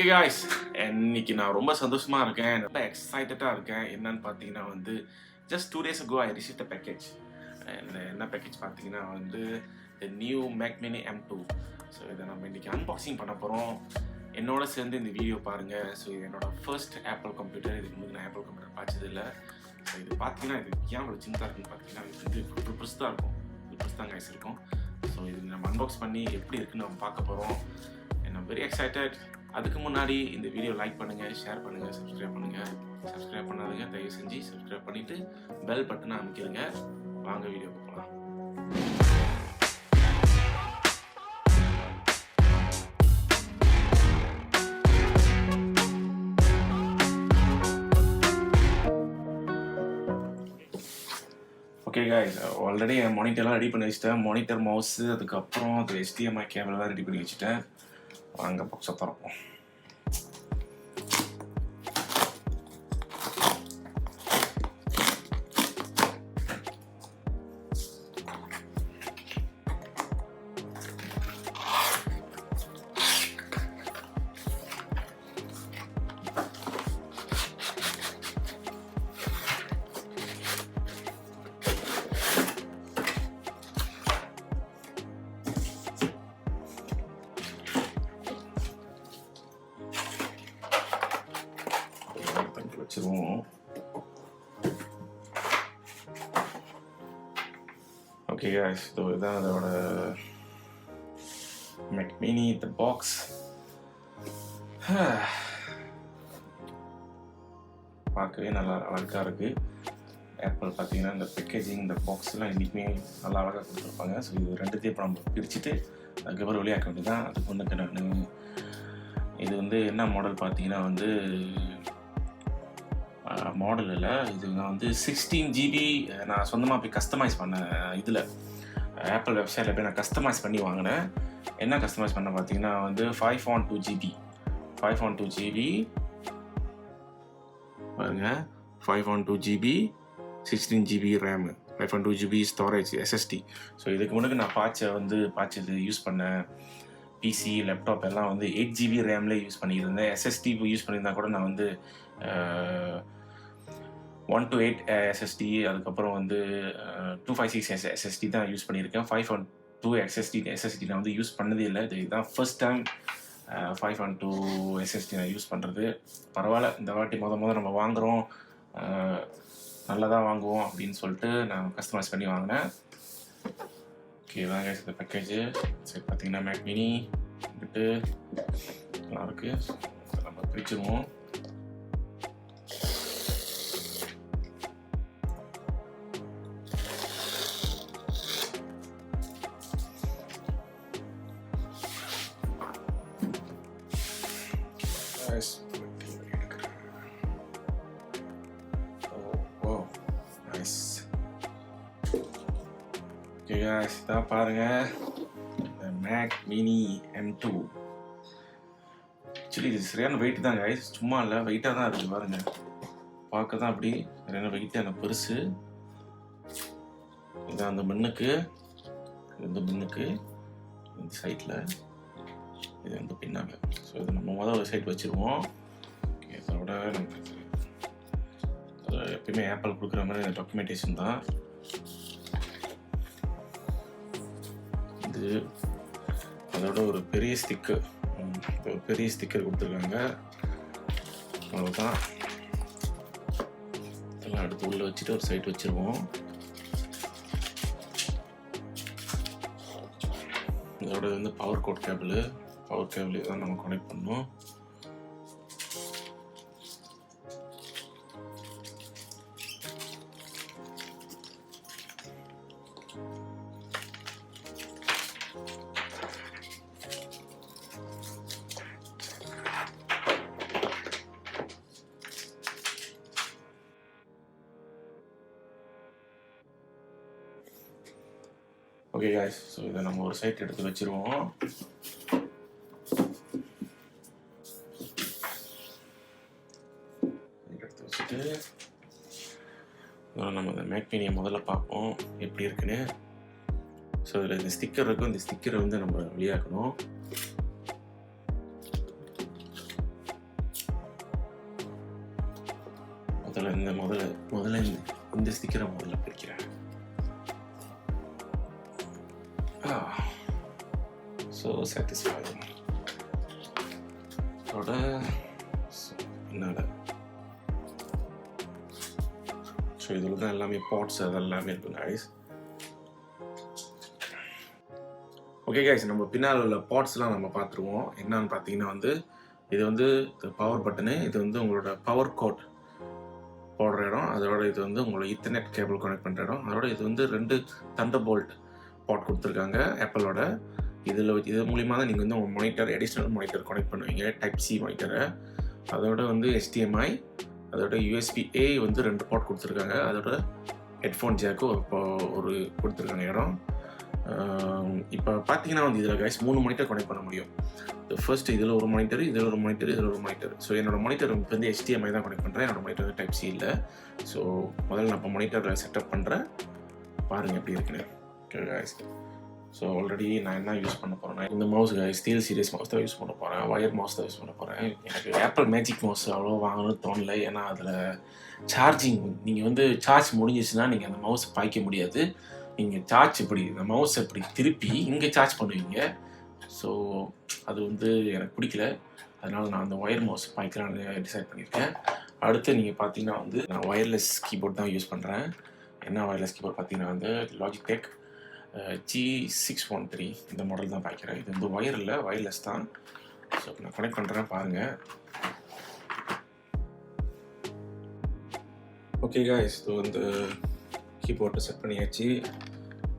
Okay guys, இன்னைக்கு நான் ரொம்ப சந்தோஷமாக இருக்கேன், ரொம்ப எக்ஸைட்டடாக இருக்கேன். என்னன்னு பார்த்தீங்கன்னா வந்து just 2 days ago I received a package. என்ன பேக்கேஜ் பார்த்தீங்கன்னா வந்து the new Mac Mini M2. So இதை நம்ம இன்றைக்கி அன்பாக்சிங் பண்ண போகிறோம். என்னோட சேர்ந்து இந்த வீடியோ பாருங்கள். ஸோ இது என்னோட ஃபர்ஸ்ட் ஆப்பிள் கம்ப்யூட்டர். இதுக்கு முன்னாடி நான் ஆப்பிள் கம்ப்யூட்டர் பார்த்ததில்லை. ஸோ இது பார்த்தீங்கன்னா இது ஏன் ஒரு சின்னதாக இருக்குன்னு பார்த்தீங்கன்னா இது வந்து ப்ளஸ் தான் இருக்கும், ப்ளஸ் தான் கைஸ் இருக்கும். ஸோ இது நம்ம அன்பாக்ஸ் பண்ணி எப்படி இருக்குன்னு நம்ம பார்க்க போகிறோம். I'm very excited. அதுக்கு முன்னாடி இந்த வீடியோ லைக் பண்ணுங்கள், ஷேர் பண்ணுங்கள், சப்ஸ்கிரைப் பண்ணுங்கள். சப்ஸ்கிரைப் பண்ணாதீங்க, தயவு செஞ்சு சப்ஸ்கிரைப் பண்ணிவிட்டு பெல் பட்டனை அமைக்கிடுங்க. வாங்க வீடியோ போகலாம். ஓகே காய்ஸ், ஆல்ரெடி என் மானிட்டர்லாம் ரெடி பண்ணி வச்சுட்டேன். மானிட்டர், மவுஸு, அதுக்கப்புறம் அது HDMI கேபிள்லாம் ரெடி பண்ணி வச்சுட்டேன். வாங்க பாக்ஸை திறப்போம். வச்சிருவோம். ஓகே गाइस, ஸோ இதுதான் அதோட Mac Mini the box. பார்க்கவே நல்லா அழகாக இருக்குது. ஆப்பிள் பார்த்தீங்கன்னா இந்த பேக்கேஜிங், இந்த பாக்ஸ்லாம் இன்றைக்குமே நல்லா அழகாக கொடுத்துருப்பாங்க. ஸோ இது ரெண்டுத்தையும் இப்போ நம்ம பிரிச்சுட்டு அதுக்கப்புறம் வெளியாக்க வேண்டியது தான். அதுக்கு ஒன்றுக்கு நான் இது வந்து என்ன மாடல் பார்த்தீங்கன்னா வந்து மாடல் இல்லை, இது நான் வந்து 16 GB நான் சொந்தமாக போய் கஸ்டமைஸ் பண்ணேன். இதில் ஆப்பிள் வெப்சைட்டில் போய் நான் கஸ்டமைஸ் பண்ணி வாங்கினேன். என்ன கஸ்டமைஸ் பண்ண பார்த்தீங்கன்னா வந்து 512 GB பாருங்க, 512 GB 16 GB RAM, 512 GB storage SSD. So இதுக்கு முன்னாடி நான் பாய்ச்சது யூஸ் பண்ணேன். பிசி, லேப்டாப் எல்லாம் வந்து 8 GB ரேம்லேயே யூஸ் பண்ணியிருந்தேன். SSD யூஸ் பண்ணியிருந்தா கூட நான் வந்து 128 SSD, அதுக்கப்புறம் வந்து 256 SSD தான் யூஸ் பண்ணியிருக்கேன். 512 SSD நான் வந்து யூஸ் பண்ணதே இல்லை. இதுதான் ஃபர்ஸ்ட் டைம் 512 SSD நான் யூஸ் பண்ணுறது. பரவாயில்ல, இந்த வாட்டி நம்ம வாங்குகிறோம், நல்லதாக வாங்குவோம் அப்படின்னு சொல்லிட்டு நான் கஸ்டமைஸ் பண்ணி வாங்கினேன். ஓகே வாங்க, இந்த பேக்கேஜு சரி பார்த்தீங்கன்னா Mac Mini வந்துட்டு நல்லா இருக்குது. நம்ம பிரிச்சுருவோம். ஓகே guys, இதான் பாருங்க இந்த Mac Mini M2. ஆக்சுவலி இது சரியான வெயிட் தான் guys, சும்மா இல்லை, வெயிட்டாக தான் இருக்குது பாருங்க. பார்க்க தான் அப்படி சரியான வெயிட்டாக எனக்கு பெருசு. இதான் அந்த மண்ணுக்கு, இந்த சைட்டில், இது வந்து பின்னாங்க. ஸோ இது நம்ம ஒரு சைட் வச்சுருவோம். இதோட நமக்கு எப்பயுமே ஆப்பிள் கொடுக்குற மாதிரி டாக்குமெண்டேஷன் தான் இது. அதோட ஒரு பெரிய ஸ்டிக்கர் கொடுத்துருக்காங்க. அவ்வளோதான், இதெல்லாம் அடுத்து உள்ளே வச்சுட்டு ஒரு சைட் வச்சுருவோம். இதோட வந்து பவர் கேபிள் தான் நம்ம கனெக்ட் பண்ணோம். ஓகே guys, ஸோ இதை நம்ம ஒரு சைட் எடுத்து வச்சுருவோம். எடுத்து வச்சுட்டு நம்ம இந்த Mac Mini முதல்ல பார்ப்போம் எப்படி இருக்குன்னு. ஸோ இதில் இந்த ஸ்டிக்கர் இருக்கும், இந்த ஸ்டிக்கரை வந்து நம்ம வெளியாக்கணும். முதல்ல இந்த ஸ்டிக்கரை முதல்ல பிரிக்கிறேன். So satisfying. அதோட என்னோட ஸோ இதில் தான் எல்லாமே பாட்ஸ் அதெல்லாமே இருக்கும் கைஸ். ஓகே கைஸ், நம்ம பின்னால் உள்ள பாட்ஸ்லாம் நம்ம பார்த்துருவோம். என்னன்னு பார்த்தீங்கன்னா இது பவர் பட்டனு, இது உங்களோட பவர் கோட் போடுற இடம், அதோட இது உங்களோட ஈத்தர்நெட் கேபிள் கனெக்ட் பண்ணுற இடம், அதோட இது 2 தண்டர்போல்ட் பாட் கொடுத்துருக்காங்க ஆப்பிளோட. இது மூலிமா தான் நீங்கள் உங்கள் மானிட்டர் எடிஷ்னல் மானிட்டர் கனெக்ட் பண்ணுவீங்க, டைப் சி மானிட்டரை. அதோட HDMI, அதோட USB-A 2 பாட் கொடுத்துருக்காங்க. அதோட ஹெட்ஃபோன் ஜாக்கு ஒரு கொடுத்துருக்காங்க இடம். இப்போ பார்த்தீங்கன்னா இதில் கைஸ் 3 மானிட்டர் கனெக்ட் பண்ண முடியும். ஃபர்ஸ்ட் இதில் ஒரு மானிட்டர், இதில் ஒரு மானிட்டர், இதில் ஒரு மானிட்டர். ஸோ என்னோட மானிட்டர் HDMI தான் கனெக்ட் பண்ணுறேன், என்னோட மானிட்டர் டைப் சி இல்லை. ஸோ முதல்ல நான் இப்போ மானிட்டரில் செட்டப் பண்ணுறேன், பாருங்கள் எப்படி இருக்குன்னு. ஓகே கைஸ், ஸோ ஆல்ரெடி நான் என்ன யூஸ் பண்ண போகிறேன்னா இந்த mouse guys steel series mouse தான் யூஸ் பண்ண போகிறேன், ஒயர் மவுஸ் தான் யூஸ் பண்ண போகிறேன். எனக்கு ஆப்பிள் மேஜிக் மவுஸ் அவ்வளோ வாங்கணும்னு தோணலை, ஏன்னா அதில் சார்ஜிங் நீங்கள் சார்ஜ் முடிஞ்சிச்சுன்னா நீங்கள் அந்த மவுஸ் பாய்க்க முடியாது. நீங்கள் சார்ஜ் இந்த மவுஸ் இப்படி திருப்பி இங்கே சார்ஜ் பண்ணுவீங்க. ஸோ அது எனக்கு பிடிக்கல, அதனால் நான் அந்த ஒயர் மவுஸ் பாய்க்கலான்னு டிசைட் பண்ணியிருக்கேன். அடுத்து நீங்கள் பார்த்தீங்கன்னா நான் ஒயர்லெஸ் கீபோர்ட் தான் யூஸ் பண்ணுறேன். என்ன ஒயர்லெஸ் கீபோர்ட் பார்த்தீங்கன்னா லாஜிடெக் G613 இந்த மாடல் தான் பாய்க்கிறேன். இது ஒயர் இல்லை, ஒயர்லெஸ் தான். ஸோ நான் கனெக்ட் பண்ணுறேன் பாருங்கள். ஓகே கைஸ், இது கீபோர்ட்டை செட் பண்ணியாச்சு,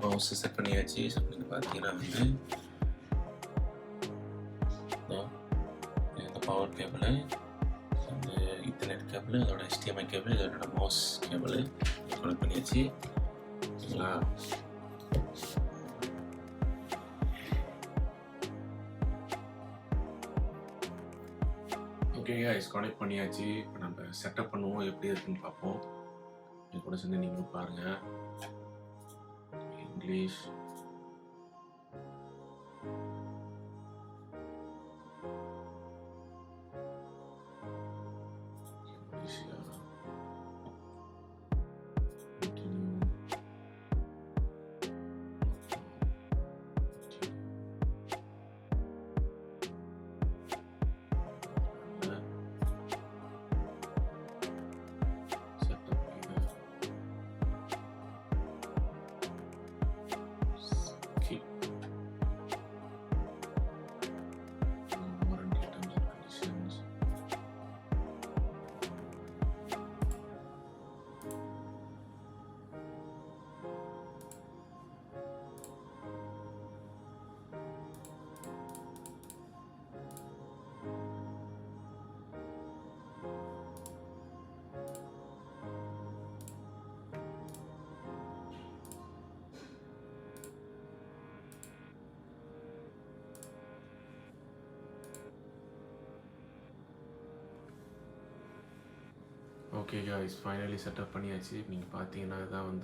மவுஸை செட் பண்ணியாச்சு. ஸோ நீங்கள் பார்த்தீங்கன்னா இந்த பவர் கேபிள், இந்த ஈத்தர்நெட் கேபிள், அதோட HDMI கேபிள், இதோட மவுஸ் கேபிள் கனெக்ட் பண்ணியாச்சு. சரிங்களா? ஓகே கைஸ், கனெக்ட் பண்ணியாச்சு. இப்போ நம்ம செட்டப் பண்ணுவோம், எப்படி இருக்குன்னு பார்ப்போம். என் கூட சேர்ந்து நீங்களும் பாருங்கள். English, okay guys, finally setup பண்ணியாச்சு. நீங்கள் பார்த்தீங்கன்னா இதுதான்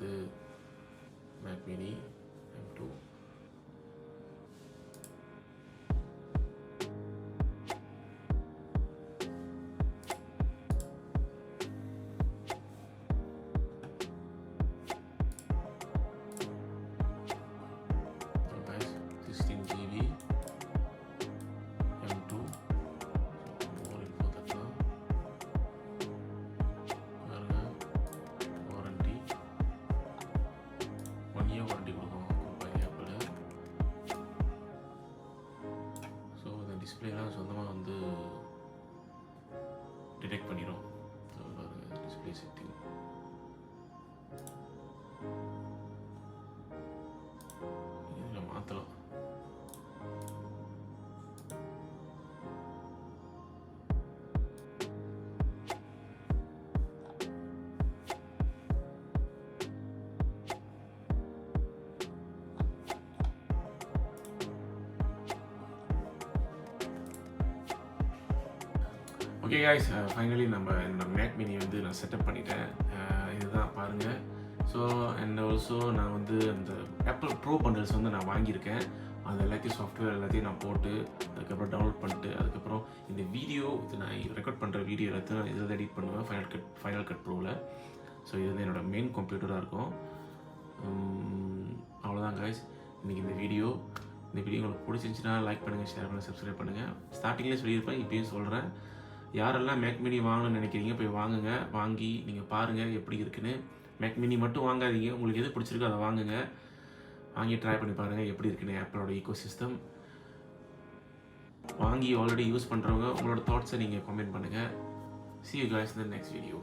மேக் மினி M2. டிஸ்பிளேலாம் சொந்தமாக டிடெக்ட் பண்ணிடும். டிஸ்பிளே செட்டிங் இதில் மாற்றலாம். ஓகே கைஸ், ஃபைனலி என்னோட மேக் மினி நான் செட்டப் பண்ணிட்டேன். இதுதான் பாருங்கள். ஸோ அண்ட் ஆல்சோ நான் அந்த ஆப்பிள் ப்ரோ பண்டல்ஸ் நான் வாங்கியிருக்கேன். அது எல்லாத்தையும் சாஃப்ட்வேர் எல்லாத்தையும் நான் போட்டு அதுக்கப்புறம் டவுன்லோட் பண்ணிட்டு அதுக்கப்புறம் இந்த வீடியோ இது நான் ரெக்கார்ட் பண்ணுற வீடியோ எல்லாத்தையும் நான் இதில் எடிட் பண்ணுவேன் ஃபைனல் கட் ப்ரோவில். ஸோ இது வந்து என்னோடய மெயின் கம்ப்யூட்டராக இருக்கும். அவ்வளோதான் கைஸ் இன்றைக்கி இந்த வீடியோ உங்களுக்கு பிடிச்சிருந்துச்சுன்னா லைக் பண்ணுங்கள், ஷேர் பண்ணுங்கள், சப்ஸ்கிரைப் பண்ணுங்கள். ஸ்டார்டிங்லேயே சொல்லியிருப்பேன், இப்பயும் சொல்கிறேன். யாரெல்லாம் மேக் மினி வாங்கணும்னு நினைக்கிறீங்க போய் வாங்குங்க. வாங்கி நீங்கள் பாருங்கள் எப்படி இருக்குன்னு. மேக் மினி மட்டும் வாங்காதீங்க, உங்களுக்கு எது பிடிச்சிருக்கோ அதை வாங்குங்க. வாங்கி ட்ரை பண்ணி பாருங்கள் எப்படி இருக்குன்னு ஆப்பிளோட ஈகோ சிஸ்டம். வாங்கி ஆல்ரெடி யூஸ் பண்ணுறவங்க உங்களோட தாட்ஸை நீங்கள் கமெண்ட் பண்ணுங்கள். See you guys in the next video.